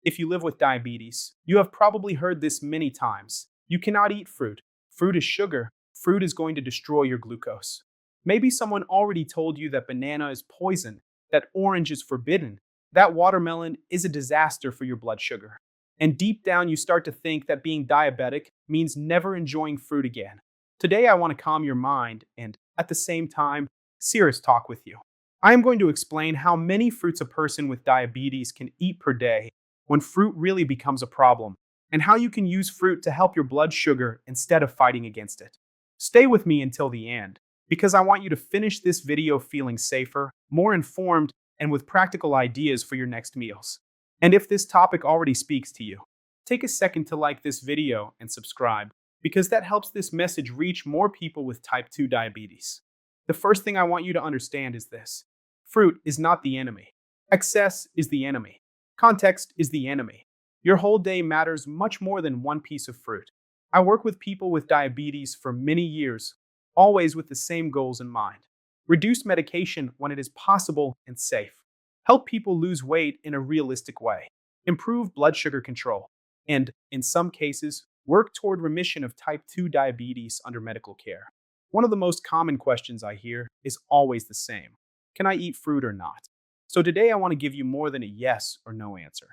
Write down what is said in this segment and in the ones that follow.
If you live with diabetes, you have probably heard this many times. You cannot eat fruit. Fruit is sugar. Fruit is going to destroy your glucose. Maybe someone already told you that banana is poison, that orange is forbidden, that watermelon is a disaster for your blood sugar. And deep down, you start to think that being diabetic means never enjoying fruit again. Today, I want to calm your mind and, at the same time, serious talk with you. I am going to explain how many fruits a person with diabetes can eat per day when fruit really becomes a problem, and how you can use fruit to help your blood sugar instead of fighting against it. Stay with me until the end, because I want you to finish this video feeling safer, more informed, and with practical ideas for your next meals. And if this topic already speaks to you, take a second to like this video and subscribe, because that helps this message reach more people with type 2 diabetes. The first thing I want you to understand is this: fruit is not the enemy. Excess is the enemy. Context is the enemy. Your whole day matters much more than one piece of fruit. I work with people with diabetes for many years, always with the same goals in mind. Reduce medication when it is possible and safe. Help people lose weight in a realistic way. Improve blood sugar control. And, in some cases, work toward remission of type 2 diabetes under medical care. One of the most common questions I hear is always the same: can I eat fruit or not? So today I want to give you more than a yes or no answer.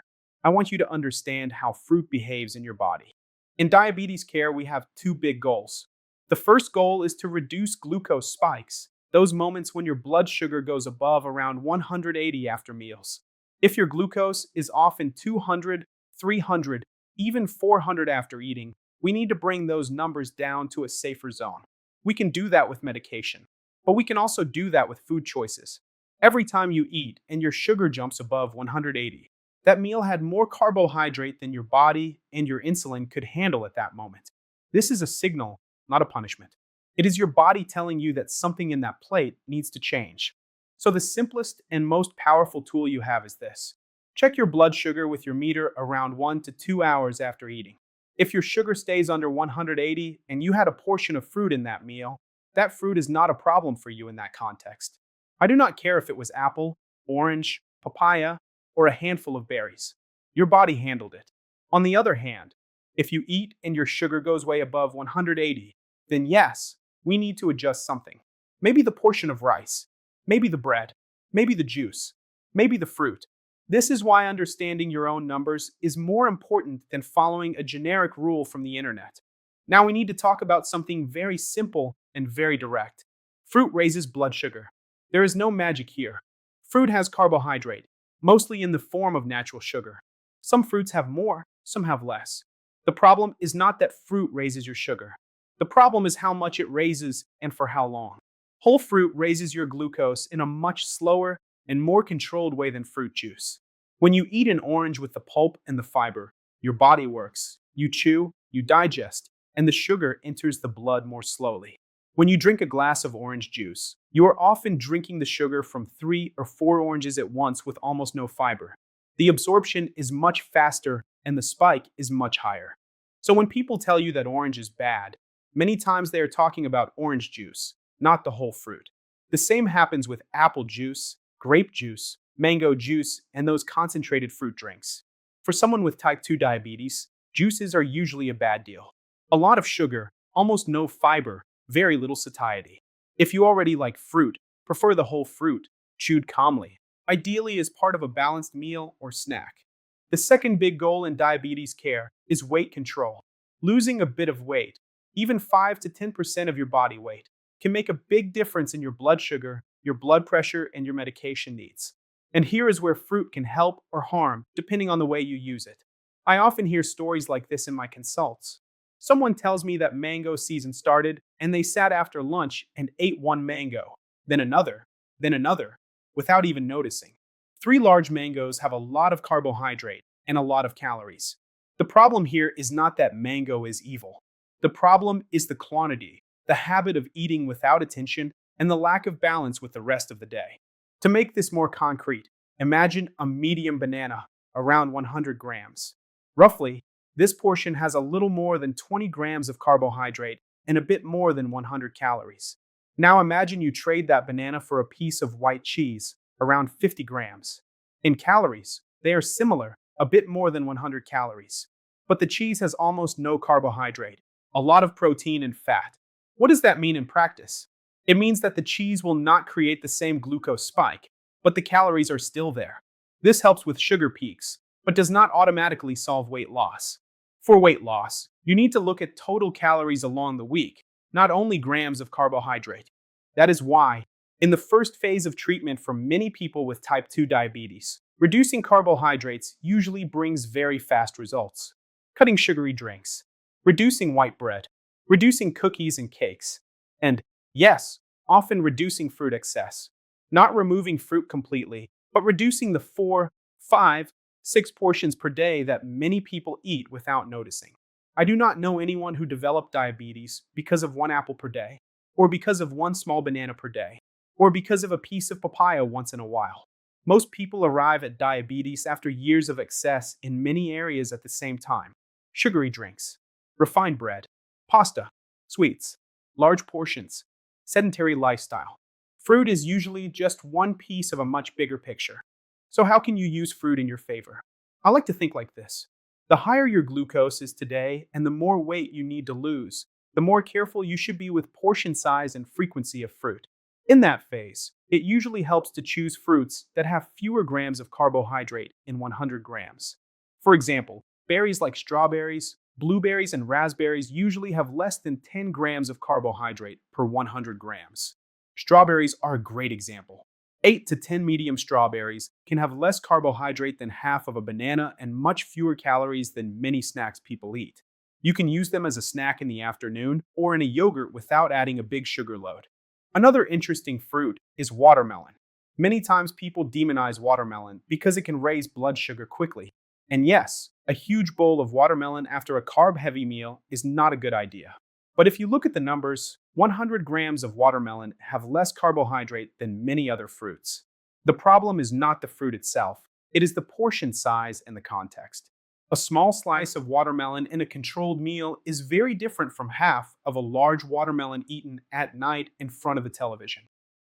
I want you to understand how fruit behaves in your body. In diabetes care, we have two big goals. The first goal is to reduce glucose spikes, those moments when your blood sugar goes above around 180 after meals. If your glucose is often 200, 300, even 400 after eating, we need to bring those numbers down to a safer zone. We can do that with medication, but we can also do that with food choices. Every time you eat and your sugar jumps above 180, that meal had more carbohydrate than your body and your insulin could handle at that moment. This is a signal, not a punishment. It is your body telling you that something in that plate needs to change. So the simplest and most powerful tool you have is this: check your blood sugar with your meter around 1 to 2 hours after eating. If your sugar stays under 180 and you had a portion of fruit in that meal, that fruit is not a problem for you in that context. I do not care if it was apple, orange, papaya, or a handful of berries. Your body handled it. On the other hand, if you eat and your sugar goes way above 180, then yes, we need to adjust something. Maybe the portion of rice, maybe the bread, maybe the juice, maybe the fruit. This is why understanding your own numbers is more important than following a generic rule from the internet. Now we need to talk about something very simple and very direct. Fruit raises blood sugar. There is no magic here. Fruit has carbohydrate, mostly in the form of natural sugar. Some fruits have more, some have less. The problem is not that fruit raises your sugar. The problem is how much it raises and for how long. Whole fruit raises your glucose in a much slower and more controlled way than fruit juice. When you eat an orange with the pulp and the fiber, your body works. You chew, you digest, and the sugar enters the blood more slowly. When you drink a glass of orange juice, you are often drinking the sugar from 3 or 4 oranges at once with almost no fiber. The absorption is much faster and the spike is much higher. So when people tell you that orange is bad, many times they are talking about orange juice, not the whole fruit. The same happens with apple juice, grape juice, mango juice, and those concentrated fruit drinks. For someone with type 2 diabetes, juices are usually a bad deal. A lot of sugar, almost no fiber, very little satiety. If you already like fruit, prefer the whole fruit, chewed calmly, ideally as part of a balanced meal or snack. The second big goal in diabetes care is weight control. Losing a bit of weight, even 5 to 10% of your body weight, can make a big difference in your blood sugar, your blood pressure, and your medication needs. And here is where fruit can help or harm depending on the way you use it. I often hear stories like this in my consults. Someone tells me that mango season started and they sat after lunch and ate one mango, then another, without even noticing. 3 large mangoes have a lot of carbohydrate and a lot of calories. The problem here is not that mango is evil. The problem is the quantity, the habit of eating without attention, and the lack of balance with the rest of the day. To make this more concrete, imagine a medium banana, around 100 grams. Roughly, this portion has a little more than 20 grams of carbohydrate and a bit more than 100 calories. Now imagine you trade that banana for a piece of white cheese, around 50 grams. In calories, they are similar, a bit more than 100 calories. But the cheese has almost no carbohydrate, a lot of protein and fat. What does that mean in practice? It means that the cheese will not create the same glucose spike, but the calories are still there. This helps with sugar peaks, but does not automatically solve weight loss. For weight loss, you need to look at total calories along the week, not only grams of carbohydrate. That is why, in the first phase of treatment for many people with type 2 diabetes, reducing carbohydrates usually brings very fast results. Cutting sugary drinks, reducing white bread, reducing cookies and cakes, and, yes, often reducing fruit excess. Not removing fruit completely, but reducing the 4, 5, 6 portions per day that many people eat without noticing. I do not know anyone who developed diabetes because of 1 apple per day, or because of 1 small banana per day, or because of a piece of papaya once in a while. Most people arrive at diabetes after years of excess in many areas at the same time. Sugary drinks, refined bread, pasta, sweets, large portions, sedentary lifestyle. Fruit is usually just one piece of a much bigger picture. So how can you use fruit in your favor? I like to think like this. The higher your glucose is today and the more weight you need to lose, the more careful you should be with portion size and frequency of fruit. In that phase, it usually helps to choose fruits that have fewer grams of carbohydrate in 100 grams. For example, berries like strawberries, blueberries, and raspberries usually have less than 10 grams of carbohydrate per 100 grams. Strawberries are a great example. 8 to 10 medium strawberries can have less carbohydrate than half of a banana and much fewer calories than many snacks people eat. You can use them as a snack in the afternoon or in a yogurt without adding a big sugar load. Another interesting fruit is watermelon. Many times people demonize watermelon because it can raise blood sugar quickly. And yes, a huge bowl of watermelon after a carb-heavy meal is not a good idea. But if you look at the numbers, 100 grams of watermelon have less carbohydrate than many other fruits. The problem is not the fruit itself, it is the portion size and the context. A small slice of watermelon in a controlled meal is very different from half of a large watermelon eaten at night in front of the television.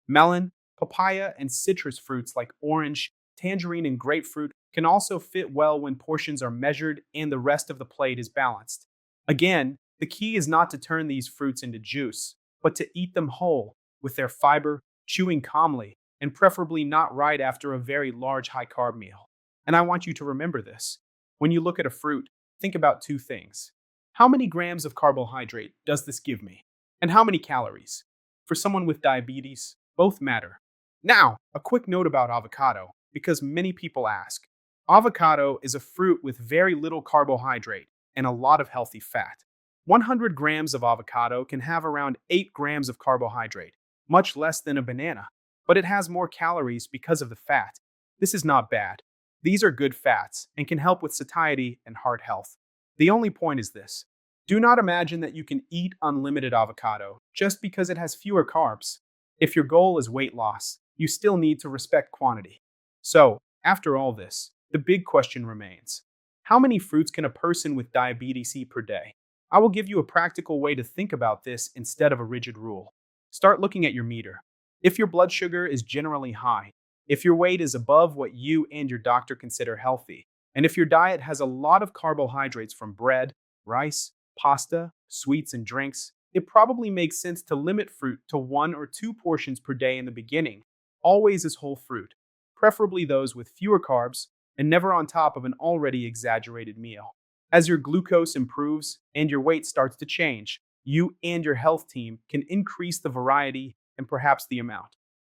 Melon, papaya, and citrus fruits like orange, tangerine, and grapefruit can also fit well when portions are measured and the rest of the plate is balanced. Again, the key is not to turn these fruits into juice, but to eat them whole, with their fiber, chewing calmly, and preferably not right after a very large high-carb meal. And I want you to remember this. When you look at a fruit, think about 2 things. How many grams of carbohydrate does this give me? And how many calories? For someone with diabetes, both matter. Now, a quick note about avocado, because many people ask. Avocado is a fruit with very little carbohydrate and a lot of healthy fat. 100 grams of avocado can have around 8 grams of carbohydrate, much less than a banana, but it has more calories because of the fat. This is not bad. These are good fats and can help with satiety and heart health. The only point is this. Do not imagine that you can eat unlimited avocado just because it has fewer carbs. If your goal is weight loss, you still need to respect quantity. So, after all this, the big question remains. How many fruits can a person with diabetes eat per day? I will give you a practical way to think about this instead of a rigid rule. Start looking at your meter. If your blood sugar is generally high, if your weight is above what you and your doctor consider healthy, and if your diet has a lot of carbohydrates from bread, rice, pasta, sweets, and drinks, it probably makes sense to limit fruit to 1 or 2 portions per day in the beginning, always as whole fruit, preferably those with fewer carbs and never on top of an already exaggerated meal. As your glucose improves and your weight starts to change, you and your health team can increase the variety and perhaps the amount.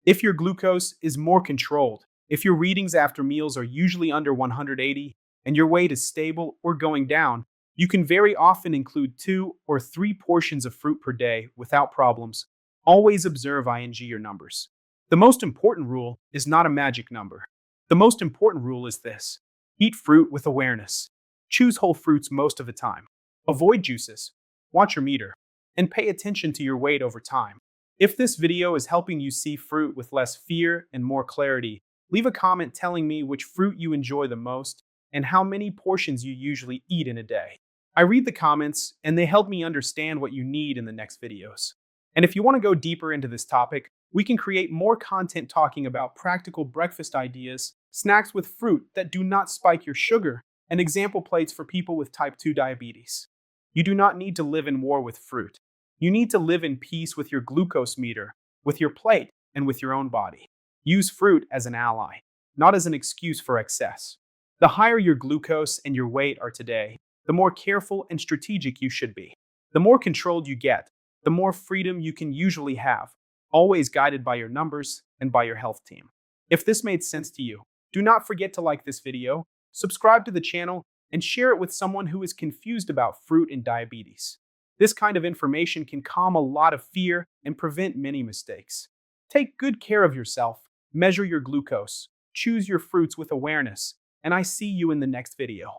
If your glucose is more controlled, if your readings after meals are usually under 180 and your weight is stable or going down, you can very often include 2 or 3 portions of fruit per day without problems. Always observe your numbers. The most important rule is not a magic number. The most important rule is this. Eat fruit with awareness. Choose whole fruits most of the time. Avoid juices. Watch your meter. And pay attention to your weight over time. If this video is helping you see fruit with less fear and more clarity, leave a comment telling me which fruit you enjoy the most and how many portions you usually eat in a day. I read the comments and they help me understand what you need in the next videos. And if you want to go deeper into this topic, we can create more content talking about practical breakfast ideas, snacks with fruit that do not spike your sugar, and example plates for people with type 2 diabetes. You do not need to live in war with fruit. You need to live in peace with your glucose meter, with your plate, and with your own body. Use fruit as an ally, not as an excuse for excess. The higher your glucose and your weight are today, the more careful and strategic you should be. The more controlled you get, the more freedom you can usually have, always guided by your numbers and by your health team. If this made sense to you, do not forget to like this video, subscribe to the channel, and share it with someone who is confused about fruit and diabetes. This kind of information can calm a lot of fear and prevent many mistakes. Take good care of yourself, measure your glucose, choose your fruits with awareness, and I see you in the next video.